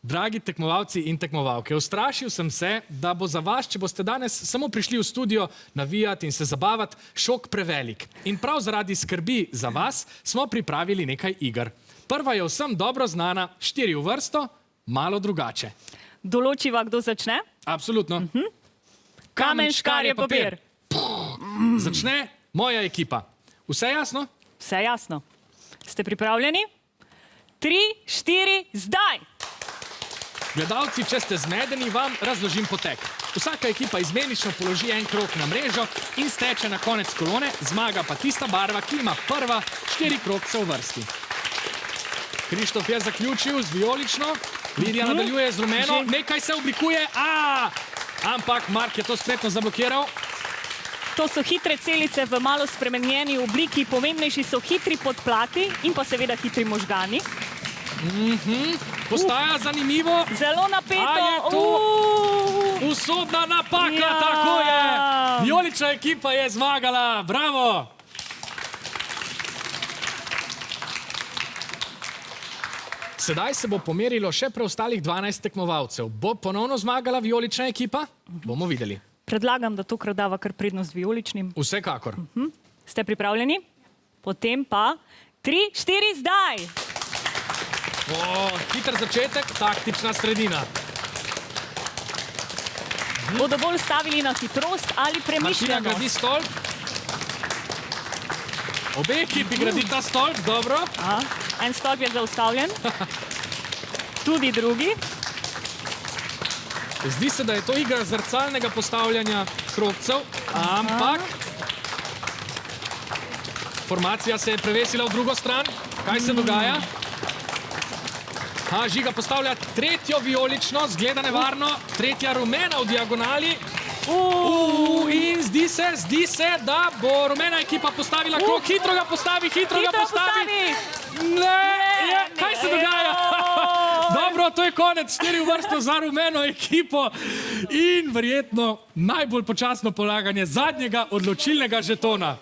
Dragi tekmovalci in tekmovalke, ustrašil sem se, da bo za vas, če boste danes samo prišli v studio navijati in se zabavati, šok prevelik. In prav zaradi skrbi za vas smo pripravili nekaj iger. Prva je vsem dobro znana, 4 v vrsto, malo drugače. Določiva, kdo začne? Absolutno. Kamen, škarje, papir. Začne moja ekipa. Vse jasno? Vse jasno. Ste pripravljeni? 3, 4, zdaj! Gledalci, če ste zmedeni, vam razložim potek. Vsaka ekipa izmenično položi en krog na mrežo in steče na konec kolone, zmaga pa tista barva, ki ima prva 4 krogce v vrsti. Krištof je zaključil z vijolično, Lidija nadaljuje z rumeno, nekaj se oblikuje, ampak Mark je to spretno zablokiral. To so hitre celice v malo spremenjeni obliki, pomembnejši so hitri podplati in pa seveda hitri možgani. Postaja zanimivo. Zelo napeto. A je to usodna napaka, Ja. tako je. Vijolična ekipa je zmagala, bravo. Sedaj se bo pomerilo še preostalih 12 tekmovalcev. Bo ponovno zmagala vijolična ekipa? Bomo videli. Predlagam, da tokrat dava kar prednost vijoličnim. Vsekakor. Ste pripravljeni? Potem pa 3, 4, zdaj! Hiter začetek, taktična sredina. Bodo bolj stavili na hitrost ali Martina premišljenost? gradi stolp. Obe ekipi gradita stolp, dobro. En stolp je zaustavljen. Tudi drugi. Zdi se, da je to igra zrcalnega postavljanja krogcev, ampak formacija se je prevesila v drugo stran. Kaj se dogaja? Žiga postavlja tretjo vijolično, zgleda nevarno, tretja rumena v diagonali. In zdi se, da bo rumena ekipa postavila krog. Hitro ga postavi, hitro ga postavi. Kaj se dogaja? Dobro, to je konec, 4 v vrsto za rumeno ekipo in verjetno najbolj počasno polaganje zadnjega odločilnega žetona.